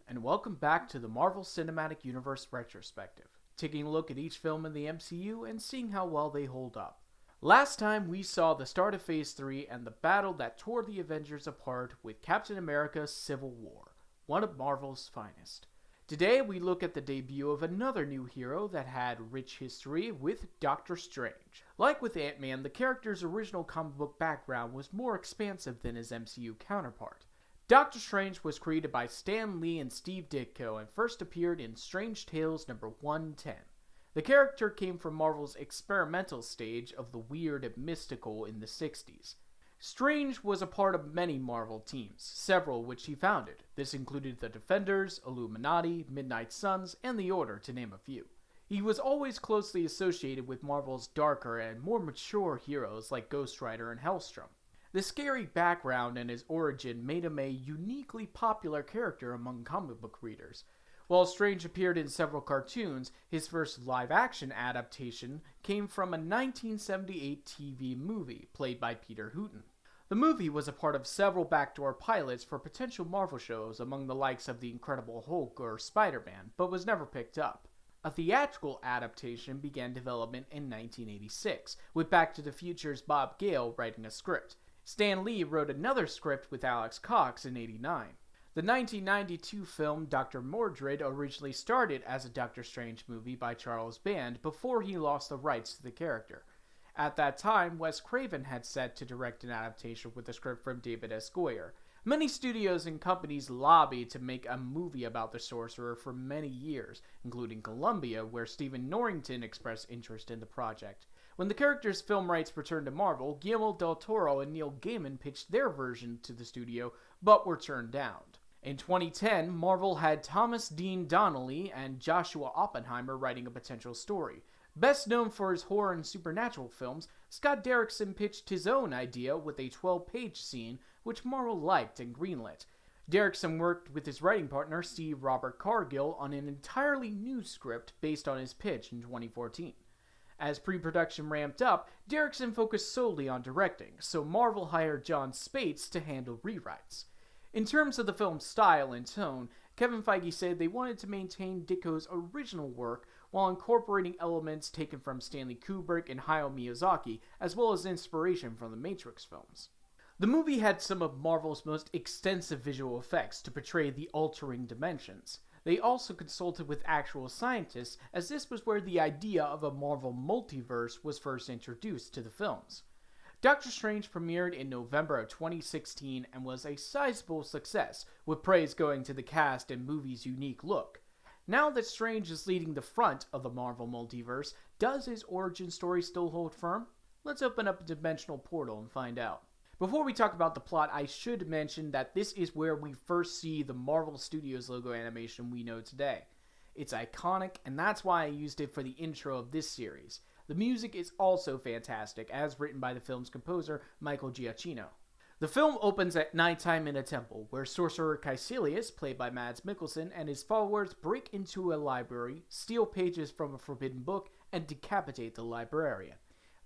and welcome back to the Marvel Cinematic Universe retrospective, taking a look at each film in the MCU and seeing how well they hold up. Last time we saw the start of Phase 3 and the battle that tore the Avengers apart with Captain America's Civil War, one of Marvel's finest. Today we look at the debut of another new hero that had rich history with Doctor Strange. Like with Ant-Man, the character's original comic book background was more expansive than his MCU counterpart. Doctor Strange was created by Stan Lee and Steve Ditko and first appeared in Strange Tales number 110. The character came from Marvel's experimental stage of the weird and mystical in the 60s. Strange was a part of many Marvel teams, several which he founded. This included the Defenders, Illuminati, Midnight Suns, and the Order, to name a few. He was always closely associated with Marvel's darker and more mature heroes like Ghost Rider and Hellstrom. The scary background and his origin made him a uniquely popular character among comic book readers. While Strange appeared in several cartoons, his first live-action adaptation came from a 1978 TV movie played by Peter Hooton. The movie was a part of several backdoor pilots for potential Marvel shows among the likes of The Incredible Hulk or Spider-Man, but was never picked up. A theatrical adaptation began development in 1986, with Back to the Future's Bob Gale writing a script. Stan Lee wrote another script with Alex Cox in '89. The 1992 film Dr. Mordred originally started as a Doctor Strange movie by Charles Band before he lost the rights to the character. At that time, Wes Craven had set to direct an adaptation with a script from David S. Goyer. Many studios and companies lobbied to make a movie about the Sorcerer for many years, including Columbia, where Stephen Norrington expressed interest in the project. When the character's film rights returned to Marvel, Guillermo del Toro and Neil Gaiman pitched their version to the studio, but were turned down. In 2010, Marvel had Thomas Dean Donnelly and Joshua Oppenheimer writing a potential story. Best known for his horror and supernatural films, Scott Derrickson pitched his own idea with a 12-page scene, which Marvel liked and greenlit. Derrickson worked with his writing partner, Steve Robert Cargill, on an entirely new script based on his pitch in 2014. As pre-production ramped up, Derrickson focused solely on directing, so Marvel hired John Spates to handle rewrites. In terms of the film's style and tone, Kevin Feige said they wanted to maintain Ditko's original work while incorporating elements taken from Stanley Kubrick and Hayao Miyazaki, as well as inspiration from the Matrix films. The movie had some of Marvel's most extensive visual effects to portray the altering dimensions. They also consulted with actual scientists, as this was where the idea of a Marvel multiverse was first introduced to the films. Doctor Strange premiered in November of 2016 and was a sizable success, with praise going to the cast and movie's unique look. Now that Strange is leading the front of the Marvel multiverse, does his origin story still hold firm? Let's open up a dimensional portal and find out. Before we talk about the plot, I should mention that this is where we first see the Marvel Studios logo animation we know today. It's iconic, and that's why I used it for the intro of this series. The music is also fantastic, as written by the film's composer, Michael Giacchino. The film opens at nighttime in a temple, where Sorcerer Caecilius, played by Mads Mikkelsen, and his followers break into a library, steal pages from a forbidden book, and decapitate the librarian.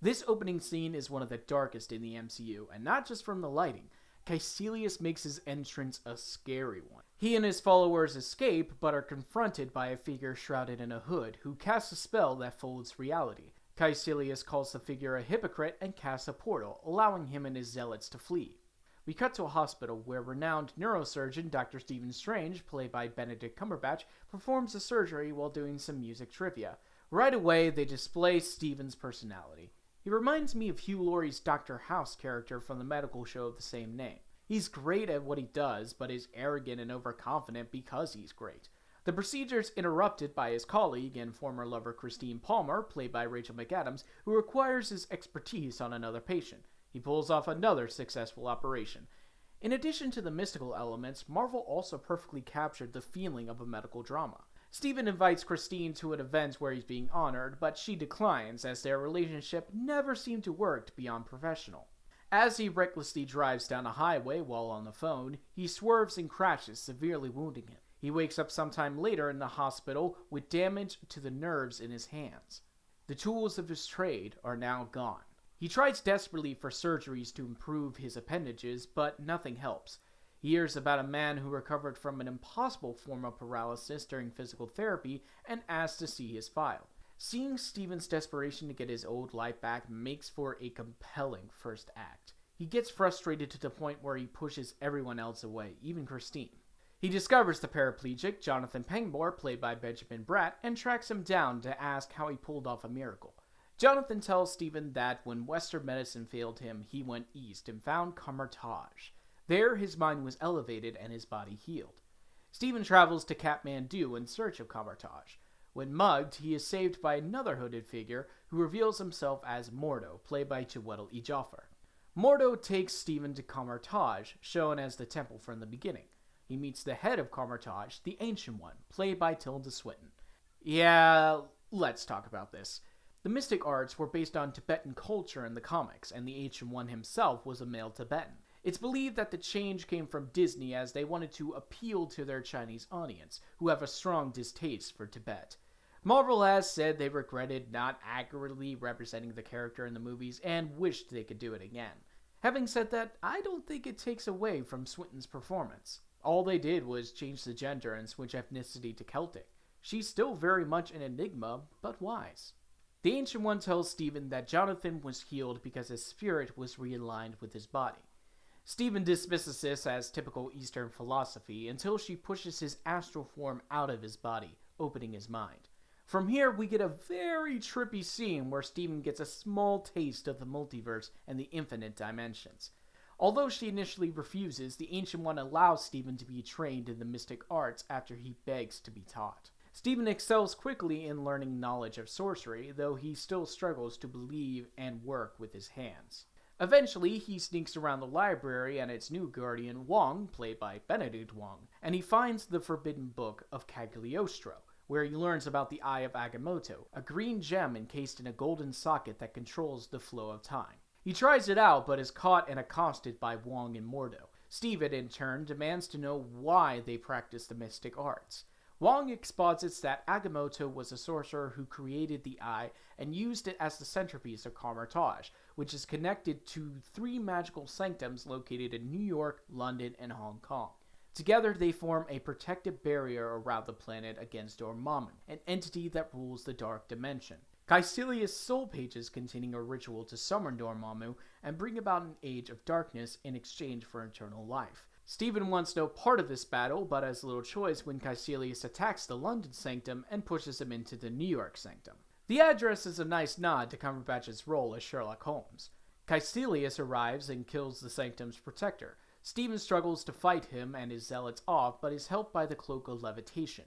This opening scene is one of the darkest in the MCU, and not just from the lighting. Caecilius makes his entrance a scary one. He and his followers escape, but are confronted by a figure shrouded in a hood, who casts a spell that folds reality. Caecilius calls the figure a hypocrite and casts a portal, allowing him and his zealots to flee. We cut to a hospital where renowned neurosurgeon Dr. Stephen Strange, played by Benedict Cumberbatch, performs a surgery while doing some music trivia. Right away, they display Stephen's personality. He reminds me of Hugh Laurie's Dr. House character from the medical show of the same name. He's great at what he does, but is arrogant and overconfident because he's great. The procedure's interrupted by his colleague and former lover Christine Palmer, played by Rachel McAdams, who requires his expertise on another patient. He pulls off another successful operation. In addition to the mystical elements, Marvel also perfectly captured the feeling of a medical drama. Stephen invites Christine to an event where he's being honored, but she declines as their relationship never seemed to work beyond professional. As he recklessly drives down a highway while on the phone, he swerves and crashes, severely wounding him. He wakes up sometime later in the hospital with damage to the nerves in his hands. The tools of his trade are now gone. He tries desperately for surgeries to improve his appendages, but nothing helps. He hears about a man who recovered from an impossible form of paralysis during physical therapy and asks to see his file. Seeing Steven's desperation to get his old life back makes for a compelling first act. He gets frustrated to the point where he pushes everyone else away, even Christine. He discovers the paraplegic, Jonathan Pangborn, played by Benjamin Bratt, and tracks him down to ask how he pulled off a miracle. Jonathan tells Steven that when Western medicine failed him, he went east and found Kamartaj. There, his mind was elevated and his body healed. Steven travels to Kathmandu in search of Kamartaj. When mugged, he is saved by another hooded figure who reveals himself as Mordo, played by Chiwetel Ejiofor. Mordo takes Steven to Kamartaj, shown as the temple from the beginning. He meets the head of Kamartaj, the Ancient One, played by Tilda Swinton. Yeah, let's talk about this. The mystic arts were based on Tibetan culture in the comics, and the Ancient One himself was a male Tibetan. It's believed that the change came from Disney as they wanted to appeal to their Chinese audience, who have a strong distaste for Tibet. Marvel has said they regretted not accurately representing the character in the movies and wished they could do it again. Having said that, I don't think it takes away from Swinton's performance. All they did was change the gender and switch ethnicity to Celtic. She's still very much an enigma, but wise. The Ancient One tells Steven that Jonathan was healed because his spirit was realigned with his body. Steven dismisses this as typical Eastern philosophy until she pushes his astral form out of his body, opening his mind. From here, we get a very trippy scene where Steven gets a small taste of the multiverse and the infinite dimensions. Although she initially refuses, the Ancient One allows Steven to be trained in the mystic arts after he begs to be taught. Steven excels quickly in learning knowledge of sorcery, though he still struggles to believe and work with his hands. Eventually, he sneaks around the library and its new guardian, Wong, played by Benedict Wong, and he finds the Forbidden Book of Cagliostro, where he learns about the Eye of Agamotto, a green gem encased in a golden socket that controls the flow of time. He tries it out, but is caught and accosted by Wong and Mordo. Steven, in turn, demands to know why they practice the mystic arts. Wong exposits that Agamotto was a sorcerer who created the eye and used it as the centerpiece of Kamartaj, which is connected to 3 magical sanctums located in New York, London, and Hong Kong. Together, they form a protective barrier around the planet against Dormammu, an entity that rules the Dark Dimension. Caecilius' soul pages containing a ritual to summon Dormammu and bring about an age of darkness in exchange for eternal life. Steven wants no part of this battle, but has little choice when Caecilius attacks the London Sanctum and pushes him into the New York Sanctum. The address is a nice nod to Cumberbatch's role as Sherlock Holmes. Caecilius arrives and kills the Sanctum's protector. Steven struggles to fight him and his zealots off, but is helped by the Cloak of Levitation.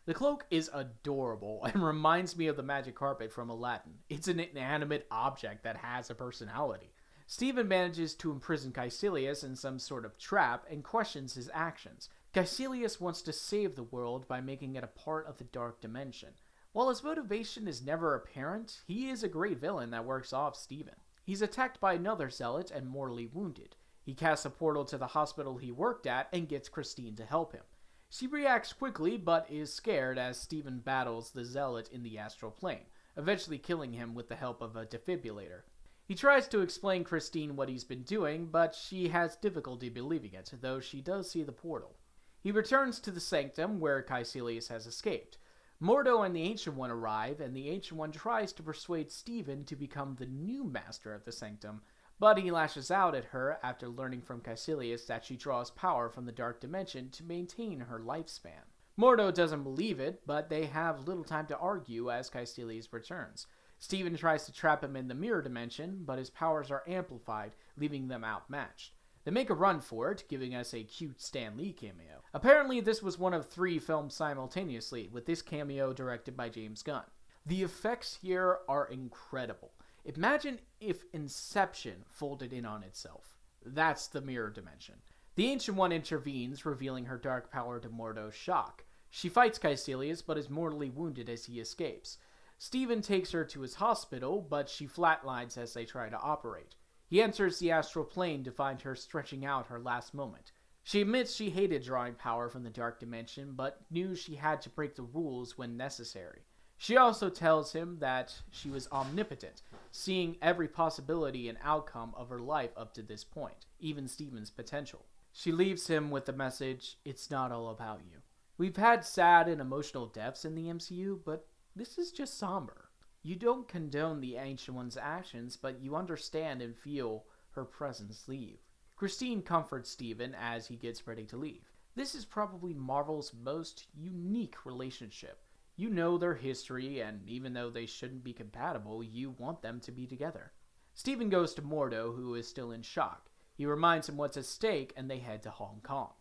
The cloak is adorable and reminds me of the magic carpet from Aladdin. It's an inanimate object that has a personality. Steven manages to imprison Caecilius in some sort of trap and questions his actions. Caecilius wants to save the world by making it a part of the Dark Dimension. While his motivation is never apparent, he is a great villain that works off Steven. He's attacked by another zealot and mortally wounded. He casts a portal to the hospital he worked at and gets Christine to help him. She reacts quickly but is scared as Steven battles the zealot in the astral plane, eventually killing him with the help of a defibrillator. He tries to explain Christine what he's been doing, but she has difficulty believing it, though she does see the portal. He returns to the Sanctum, where Caecilius has escaped. Mordo and the Ancient One arrive, and the Ancient One tries to persuade Steven to become the new master of the Sanctum, but he lashes out at her after learning from Caecilius that she draws power from the Dark Dimension to maintain her lifespan. Mordo doesn't believe it, but they have little time to argue as Caecilius returns. Steven tries to trap him in the mirror dimension, but his powers are amplified, leaving them outmatched. They make a run for it, giving us a cute Stan Lee cameo. Apparently, this was one of 3 filmed simultaneously, with this cameo directed by James Gunn. The effects here are incredible. Imagine if Inception folded in on itself. That's the mirror dimension. The Ancient One intervenes, revealing her dark power to Mordo's shock. She fights Caecilius, but is mortally wounded as he escapes. Steven takes her to his hospital, but she flatlines as they try to operate. He enters the astral plane to find her stretching out her last moment. She admits she hated drawing power from the Dark Dimension, but knew she had to break the rules when necessary. She also tells him that she was omnipotent, seeing every possibility and outcome of her life up to this point, even Steven's potential. She leaves him with the message, "It's not all about you." We've had sad and emotional deaths in the MCU, but this is just somber. You don't condone the Ancient One's actions, but you understand and feel her presence leave. Christine comforts Steven as he gets ready to leave. This is probably Marvel's most unique relationship. You know their history, and even though they shouldn't be compatible, you want them to be together. Steven goes to Mordo, who is still in shock. He reminds him what's at stake, and they head to Hong Kong.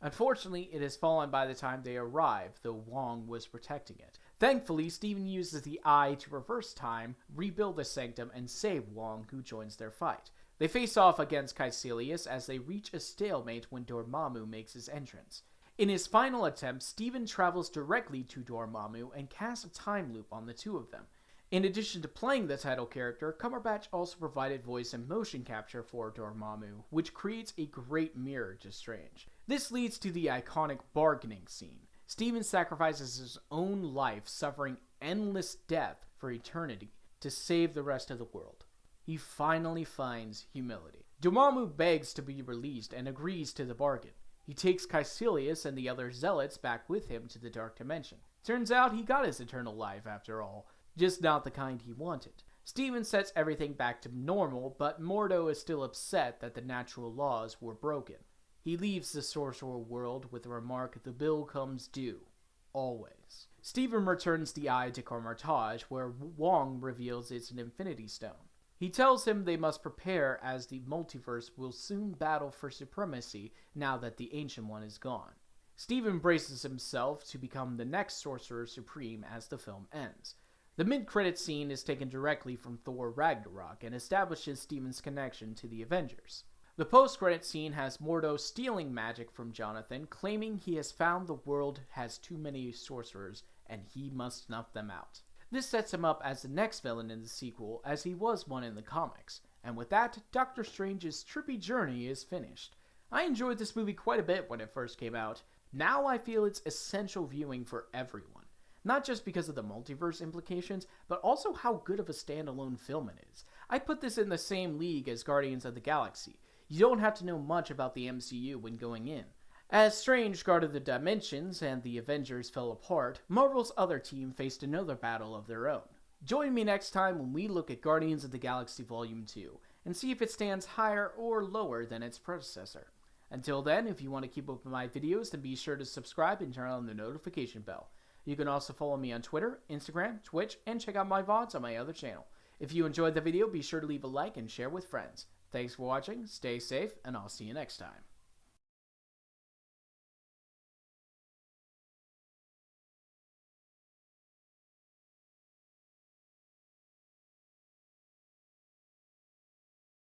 Unfortunately, it has fallen by the time they arrive, though Wong was protecting it. Thankfully, Steven uses the eye to reverse time, rebuild the sanctum, and save Wong, who joins their fight. They face off against Caecilius as they reach a stalemate when Dormammu makes his entrance. In his final attempt, Steven travels directly to Dormammu and casts a time loop on the two of them. In addition to playing the title character, Cumberbatch also provided voice and motion capture for Dormammu, which creates a great mirror to Strange. This leads to the iconic bargaining scene. Steven sacrifices his own life, suffering endless death for eternity, to save the rest of the world. He finally finds humility. Dormammu begs to be released and agrees to the bargain. He takes Caecilius and the other zealots back with him to the Dark Dimension. Turns out he got his eternal life after all, just not the kind he wanted. Steven sets everything back to normal, but Mordo is still upset that the natural laws were broken. He leaves the sorcerer world with the remark, "The bill comes due. Always." Steven returns the eye to Carmartage, where Wong reveals it's an Infinity Stone. He tells him they must prepare as the multiverse will soon battle for supremacy now that the Ancient One is gone. Steven braces himself to become the next Sorcerer Supreme as the film ends. The mid-credits scene is taken directly from Thor Ragnarok and establishes Steven's connection to the Avengers. The post-credits scene has Mordo stealing magic from Jonathan, claiming he has found the world has too many sorcerers and he must snuff them out. This sets him up as the next villain in the sequel, as he was one in the comics. And with that, Doctor Strange's trippy journey is finished. I enjoyed this movie quite a bit when it first came out. Now I feel it's essential viewing for everyone. Not just because of the multiverse implications, but also how good of a standalone film it is. I put this in the same league as Guardians of the Galaxy. You don't have to know much about the MCU when going in. As Strange guarded the dimensions and the Avengers fell apart, Marvel's other team faced another battle of their own. Join me next time when we look at Guardians of the Galaxy Volume 2 and see if it stands higher or lower than its predecessor. Until then, if you want to keep up with my videos, then be sure to subscribe and turn on the notification bell. You can also follow me on Twitter, Instagram, Twitch, and check out my VODs on my other channel. If you enjoyed the video, be sure to leave a like and share with friends. Thanks for watching, stay safe, and I'll see you next time.